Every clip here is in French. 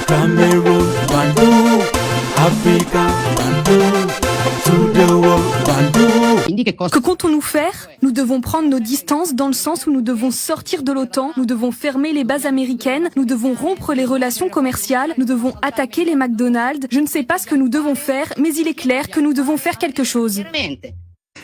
Cameroon, Bandung, Africa, Bandung, to the world, Bandung. Que comptons-nous faire? Nous devons prendre nos distances dans le sens où nous devons sortir de l'OTAN, nous devons fermer les bases américaines, nous devons rompre les relations commerciales, nous devons attaquer les McDonald's. Je ne sais pas ce que nous devons faire, mais il est clair que nous devons faire quelque chose.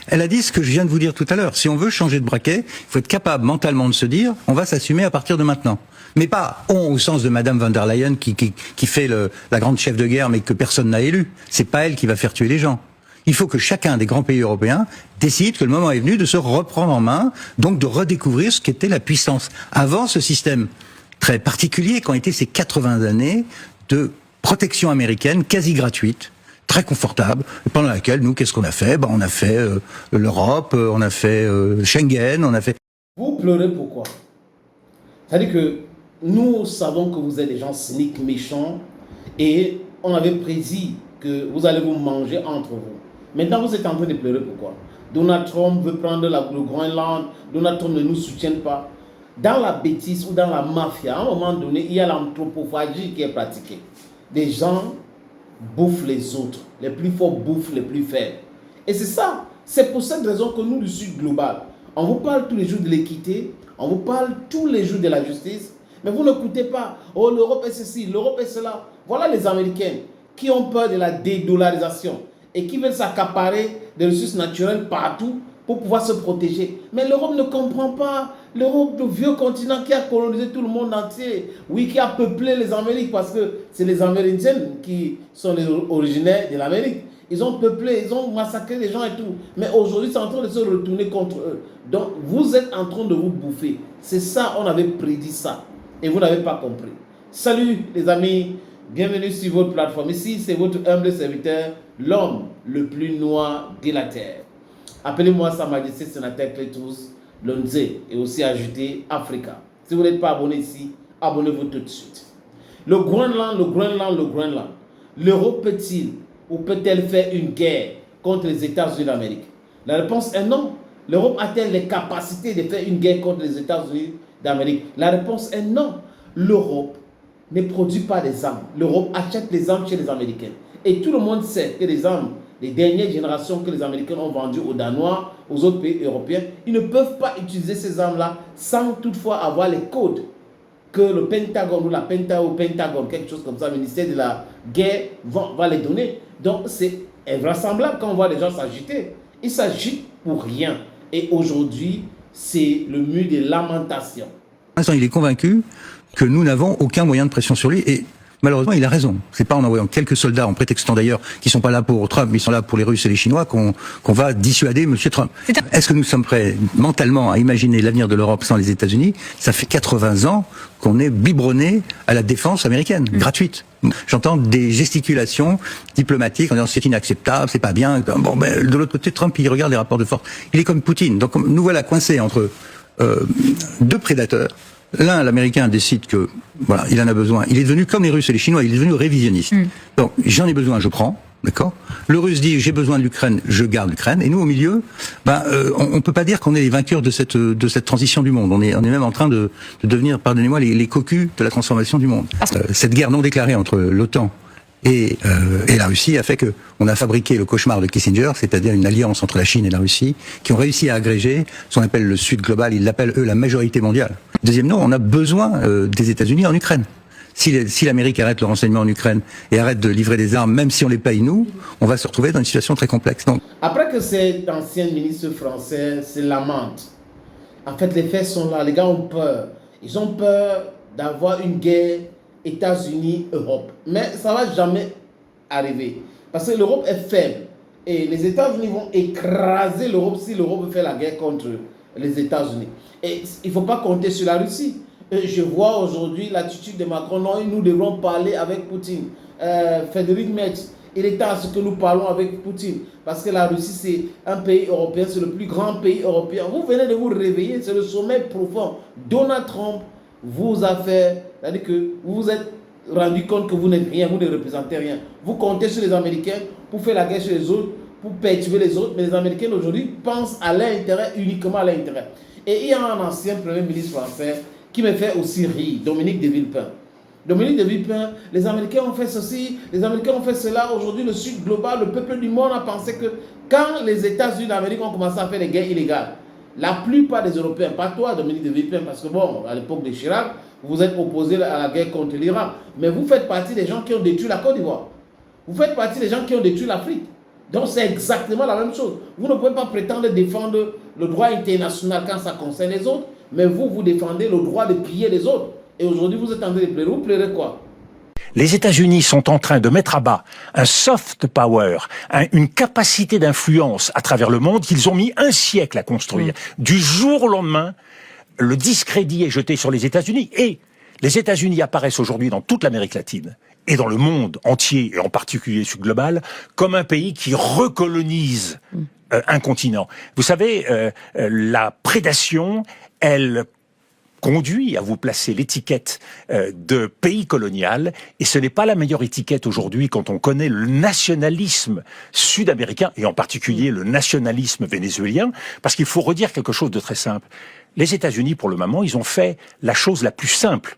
Elle a dit ce que je viens de vous dire tout à l'heure. Si on veut changer de braquet, il faut être capable mentalement de se dire on va s'assumer à partir de maintenant. Mais pas on au sens de Madame von der Leyen qui fait la grande chef de guerre mais que personne n'a élu. C'est pas elle qui va faire tuer les gens. Il faut que chacun des grands pays européens décide que le moment est venu de se reprendre en main, donc de redécouvrir ce qu'était la puissance. Avant ce système très particulier qu'ont été ces 80 années de protection américaine quasi gratuite, très confortable, pendant laquelle nous, qu'est-ce qu'on a fait? On a fait l'Europe, on a fait Schengen, on a fait... Vous pleurez pourquoi? C'est-à-dire que nous savons que vous êtes des gens cyniques, méchants, et on avait prédit que vous allez vous manger entre vous. Maintenant, vous êtes en train de pleurer pourquoi? Donald Trump veut prendre le Groenland, Donald Trump ne nous soutient pas. Dans la bêtise ou dans la mafia, à un moment donné, il y a l'anthropophagie qui est pratiquée. Des gens bouffent les autres, les plus forts bouffent les plus faibles. Et c'est ça, c'est pour cette raison que nous, du Sud global, on vous parle tous les jours de l'équité, on vous parle tous les jours de la justice, mais vous n'écoutez pas. Oh, l'Europe est ceci, l'Europe est cela. Voilà les Américains qui ont peur de la dédollarisation et qui veulent s'accaparer des ressources naturelles partout pour pouvoir se protéger. Mais l'Europe ne comprend pas. L'Europe, le vieux continent qui a colonisé tout le monde entier, oui, qui a peuplé les Amériques, parce que c'est les Amérindiens qui sont les originaires de l'Amérique. Ils ont peuplé, ils ont massacré les gens et tout. Mais aujourd'hui, c'est en train de se retourner contre eux. Donc, vous êtes en train de vous bouffer. C'est ça, on avait prédit ça. Et vous n'avez pas compris. Salut les amis, bienvenue sur votre plateforme. Ici, c'est votre humble serviteur, l'homme le plus noir de la terre. Appelez-moi Sa Majesté Sénateur Clétus Lonze et aussi ajoutez Africa. Si vous n'êtes pas abonné ici, abonnez-vous tout de suite. Le Groenland. L'Europe peut-il ou peut-elle faire une guerre contre les États-Unis d'Amérique? La réponse est non. L'Europe a-t-elle les capacités de faire une guerre contre les États-Unis d'Amérique? La réponse est non. L'Europe ne produit pas des armes. L'Europe achète les armes chez les Américains. Et tout le monde sait que les armes, les dernières générations que les Américains ont vendues aux Danois, aux autres pays européens, ils ne peuvent pas utiliser ces armes-là sans toutefois avoir les codes que le Pentagone ou la Pentagone, quelque chose comme ça, le ministère de la guerre va les donner. Donc c'est invraisemblable quand on voit les gens s'agiter. Ils s'agitent pour rien. Et aujourd'hui, c'est le mur de lamentation. Pour l'instant, il est convaincu que nous n'avons aucun moyen de pression sur lui et malheureusement, il a raison. C'est pas en envoyant quelques soldats, en prétextant d'ailleurs qu'ils sont pas là pour Trump, mais ils sont là pour les Russes et les Chinois, qu'on va dissuader Monsieur Trump. Est-ce que nous sommes prêts mentalement à imaginer l'avenir de l'Europe sans les États-Unis? Ça fait 80 ans qu'on est biberonné à la défense américaine, gratuite. J'entends des gesticulations diplomatiques en disant c'est inacceptable, c'est pas bien. Bon, ben, de l'autre côté, Trump, il regarde les rapports de force. Il est comme Poutine. Donc nous voilà coincés entre deux prédateurs. L'un, l'Américain, décide que voilà, il en a besoin. Il est devenu comme les Russes et les Chinois, il est devenu révisionniste. Donc j'en ai besoin, je prends, d'accord. Le Russe dit j'ai besoin de l'Ukraine, je garde l'Ukraine. Et nous au milieu, on peut pas dire qu'on est les vainqueurs de cette transition du monde. On est même en train de devenir, pardonnez-moi, les cocus de la transformation du monde. Cette guerre non déclarée entre l'OTAN et la Russie a fait que on a fabriqué le cauchemar de Kissinger, c'est-à-dire une alliance entre la Chine et la Russie, qui ont réussi à agréger ce qu'on appelle le Sud global. Ils l'appellent eux la majorité mondiale. Deuxième nom, on a besoin des États-Unis en Ukraine. Si l'Amérique arrête le renseignement en Ukraine et arrête de livrer des armes, même si on les paye nous, on va se retrouver dans une situation très complexe. Donc, après que cet ancien ministre français se lamente, en fait les faits sont là, les gars ont peur. Ils ont peur d'avoir une guerre États-Unis-Europe. Mais ça ne va jamais arriver. Parce que l'Europe est faible. Et les États-Unis vont écraser l'Europe si l'Europe veut faire la guerre contre les États-Unis. Et il ne faut pas compter sur la Russie. Je vois aujourd'hui l'attitude de Macron. Non, nous devrons parler avec Poutine. Frédéric Merz, il est temps à ce que nous parlons avec Poutine. Parce que la Russie, c'est un pays européen. C'est le plus grand pays européen. Vous venez de vous réveiller. C'est le sommet profond. Donald Trump vous a fait, c'est-à-dire que vous vous êtes rendu compte que vous n'êtes rien, vous ne représentez rien. Vous comptez sur les Américains pour faire la guerre sur les autres, pour perturber les autres, mais les Américains aujourd'hui pensent à leur intérêt, uniquement à leur intérêt. Et il y a un ancien Premier ministre français qui me fait aussi rire, Dominique de Villepin. Dominique de Villepin, les Américains ont fait ceci, les Américains ont fait cela. Aujourd'hui, le Sud global, le peuple du monde a pensé que quand les États-Unis d'Amérique ont commencé à faire des guerres illégales, la plupart des Européens, pas toi, Dominique de Villepin, parce que bon, à l'époque de Chirac, vous êtes opposé à la guerre contre l'Iran, mais vous faites partie des gens qui ont détruit la Côte d'Ivoire. Vous faites partie des gens qui ont détruit l'Afrique. Donc c'est exactement la même chose. Vous ne pouvez pas prétendre défendre le droit international quand ça concerne les autres, mais vous défendez le droit de piller les autres. Et aujourd'hui, vous êtes en train de pleurer. Vous pleurez quoi? Les États-Unis sont en train de mettre à bas un soft power, une capacité d'influence à travers le monde qu'ils ont mis un siècle à construire. Du jour au lendemain, le discrédit est jeté sur les États-Unis. Et les États-Unis apparaissent aujourd'hui dans toute l'Amérique latine et dans le monde entier, et en particulier sur global, comme un pays qui recolonise un continent. Vous savez, la prédation, elle conduit à vous placer l'étiquette de pays colonial, et ce n'est pas la meilleure étiquette aujourd'hui quand on connaît le nationalisme sud-américain, et en particulier le nationalisme vénézuélien, parce qu'il faut redire quelque chose de très simple. Les États-Unis, pour le moment, ils ont fait la chose la plus simple,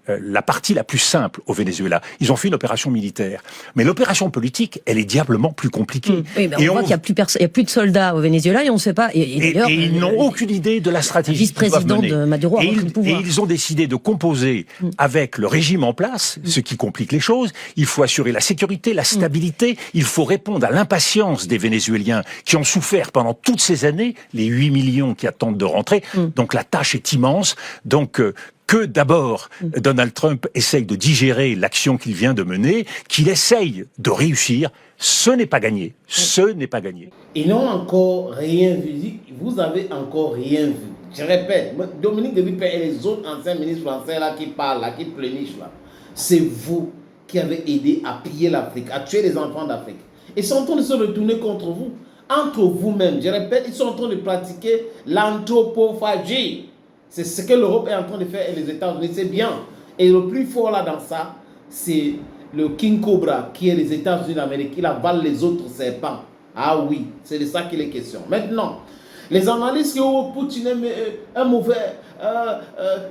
la partie la plus simple au Venezuela. Ils ont fait une opération militaire. Mais l'opération politique, elle est diablement plus compliquée. Oui, ben on voit qu'il n'y a plus de soldats au Venezuela et on ne sait pas. Et ils n'ont aucune idée de la stratégie. Le vice-président de Maduro a repris le pouvoir. Et ils ont décidé de composer avec le régime en place, ce qui complique les choses. Il faut assurer la sécurité, la stabilité. Il faut répondre à l'impatience des Vénézuéliens qui ont souffert pendant toutes ces années, les 8 millions qui attendent de rentrer. Donc la tâche est immense. Donc que d'abord Donald Trump essaye de digérer l'action qu'il vient de mener, qu'il essaye de réussir, ce n'est pas gagné. Ce n'est pas gagné. Ils n'ont encore rien vu. Vous avez encore rien vu. Je répète, Dominique de Villepin et les autres anciens ministres français là qui parlent, là, qui pleurnichent là, c'est vous qui avez aidé à piller l'Afrique, à tuer les enfants d'Afrique. Ils sont en train de se retourner contre vous. Entre vous-même, je répète, ils sont en train de pratiquer l'anthropophagie. C'est ce que l'Europe est en train de faire et les États-Unis, c'est bien. Et le plus fort là dans ça, c'est le King Cobra qui est les États-Unis d'Amérique. Il avale les autres serpents. Ah oui, c'est de ça qu'il est question. Maintenant, les analystes qui ont Poutine est un mauvais,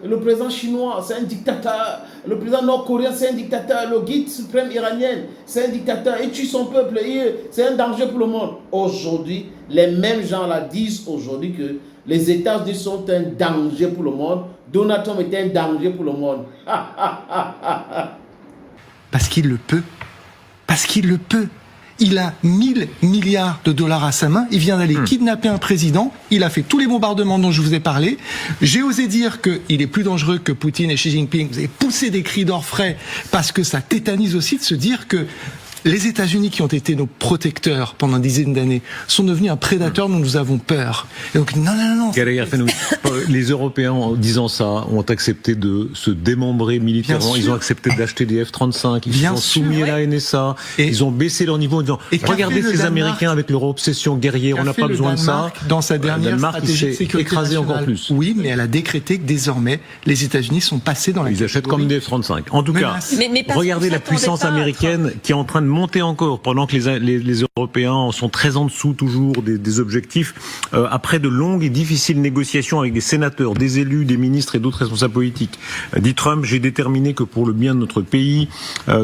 le président chinois c'est un dictateur, le président nord-coréen c'est un dictateur, le guide suprême iranien c'est un dictateur, il tue son peuple, c'est un danger pour le monde. Aujourd'hui, les mêmes gens là disent aujourd'hui que les États-Unis sont un danger pour le monde. Donald Trump est un danger pour le monde. Parce qu'il le peut. Parce qu'il le peut. Il a 1000 milliards de dollars à sa main. Il vient d'aller kidnapper un président. Il a fait tous les bombardements dont je vous ai parlé. J'ai osé dire qu'il est plus dangereux que Poutine et Xi Jinping. Vous avez poussé des cris d'orfraie parce que ça tétanise aussi de se dire que les États-Unis, qui ont été nos protecteurs pendant une dizaine d'années, sont devenus un prédateur dont nous avons peur. Et donc, non. Les Européens, en disant ça, ont accepté de se démembrer militairement. Ils ont accepté d'acheter des F-35. Ils sont soumis à la NSA. Et ils ont baissé leur niveau en disant, regardez ces Américains avec leur obsession guerrière, on n'a pas besoin de ça. Dans sa dernière stratégie de sécurité écrasé nationale. encore plus. Oui, mais elle a décrété que désormais, les États-Unis sont passés dans la Ils achètent comme des F-35. En tout cas, regardez la puissance américaine qui est en train de monter encore, pendant que les Européens sont très en dessous toujours des objectifs. Après de longues et difficiles négociations avec des sénateurs, des élus, des ministres et d'autres responsables politiques, dit Trump, j'ai déterminé que pour le bien de notre pays,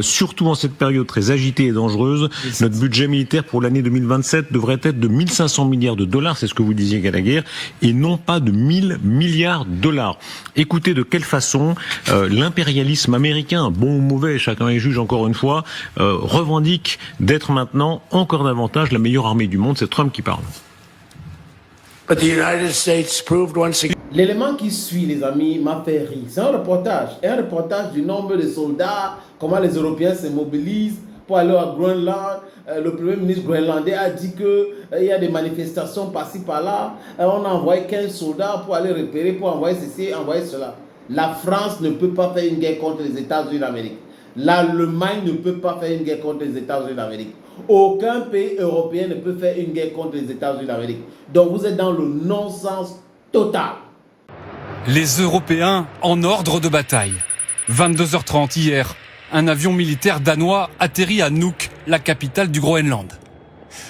surtout en cette période très agitée et dangereuse, notre budget militaire pour l'année 2027 devrait être de 1500 milliards de dollars, c'est ce que vous disiez qu'à la guerre, et non pas de 1000 milliards de dollars. Écoutez de quelle façon l'impérialisme américain, bon ou mauvais, chacun est juge encore une fois, revendique d'être maintenant encore davantage la meilleure armée du monde. C'est Trump qui parle. L'élément qui suit, les amis, m'a fait rire. C'est un reportage du nombre de soldats, comment les Européens se mobilisent pour aller à Groenland. Le premier ministre groenlandais a dit qu'il y a des manifestations par-ci par-là. On a envoyé 15 soldats pour aller repérer, pour envoyer ceci, envoyer cela. La France ne peut pas faire une guerre contre les États-Unis d'Amérique. L'Allemagne ne peut pas faire une guerre contre les États-Unis d'Amérique. Aucun pays européen ne peut faire une guerre contre les États-Unis d'Amérique. Donc vous êtes dans le non-sens total. Les Européens en ordre de bataille. 22h30 hier, un avion militaire danois atterrit à Nuuk, la capitale du Groenland.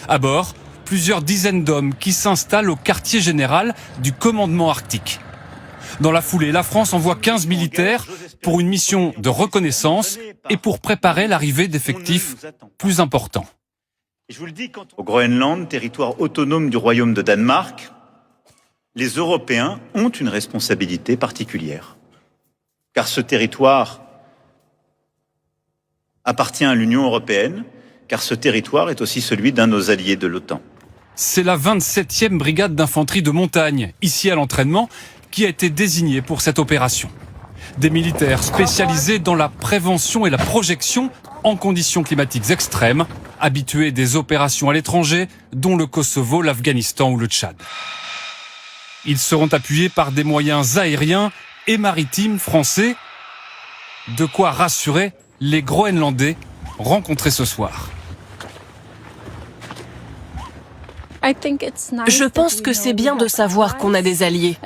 À bord, plusieurs dizaines d'hommes qui s'installent au quartier général du commandement arctique. Dans la foulée, la France envoie 15 militaires pour une mission de reconnaissance et pour préparer l'arrivée d'effectifs plus importants. Au Groenland, territoire autonome du Royaume de Danemark, les Européens ont une responsabilité particulière. Car ce territoire appartient à l'Union européenne, car ce territoire est aussi celui d'un de nos alliés de l'OTAN. C'est la 27e brigade d'infanterie de montagne, ici à l'entraînement, qui a été désignée pour cette opération. Des militaires spécialisés dans la prévention et la projection en conditions climatiques extrêmes, habitués des opérations à l'étranger, dont le Kosovo, l'Afghanistan ou le Tchad. Ils seront appuyés par des moyens aériens et maritimes français, de quoi rassurer les Groenlandais rencontrés ce soir. Je pense que c'est bien de savoir qu'on a des alliés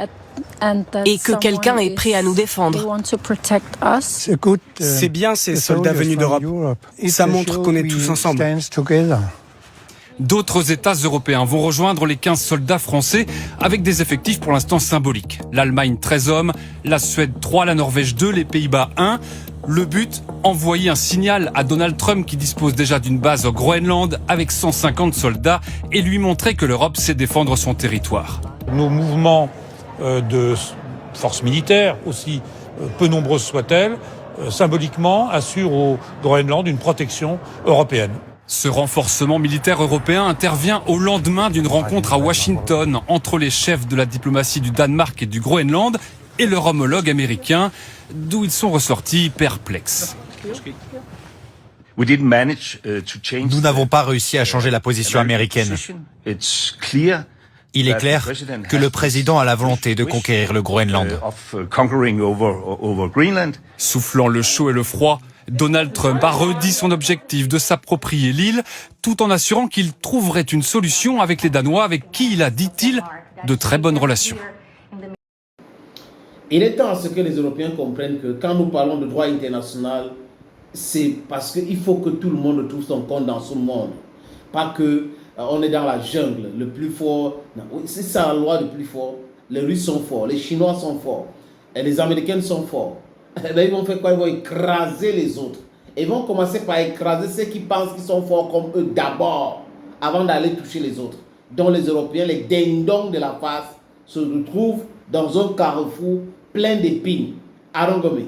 et que quelqu'un est prêt à nous défendre. C'est bien ces soldats venus d'Europe. Ça montre qu'on est tous ensemble. D'autres États européens vont rejoindre les 15 soldats français avec des effectifs pour l'instant symboliques. L'Allemagne 13 hommes, la Suède 3, la Norvège 2, les Pays-Bas 1. Le but, envoyer un signal à Donald Trump qui dispose déjà d'une base au Groenland avec 150 soldats et lui montrer que l'Europe sait défendre son territoire. Nos mouvements de forces militaires, aussi peu nombreuses soient-elles, symboliquement assurent au Groenland une protection européenne. Ce renforcement militaire européen intervient au lendemain d'une rencontre à Washington entre les chefs de la diplomatie du Danemark et du Groenland et leur homologue américain, d'où ils sont ressortis perplexes. Nous n'avons pas réussi à changer la position américaine. Il est clair que le président a la volonté de conquérir le Groenland. Soufflant le chaud et le froid, Donald Trump a redit son objectif de s'approprier l'île, tout en assurant qu'il trouverait une solution avec les Danois, avec qui il a, dit-il, de très bonnes relations. Il est temps à ce que les Européens comprennent que quand nous parlons de droit international, c'est parce qu'il faut que tout le monde trouve son compte dans ce monde. Pas que on est dans la jungle, le plus fort. C'est ça la loi du plus fort. Les Russes sont forts, les Chinois sont forts, et les Américains sont forts. Eh bien, ils vont faire quoi? Ils vont écraser les autres. Ils vont commencer par écraser ceux qui pensent qu'ils sont forts comme eux d'abord, avant d'aller toucher les autres. Donc les Européens, les ding-dong de la face, se retrouvent dans un carrefour plein d'épines. Arongome.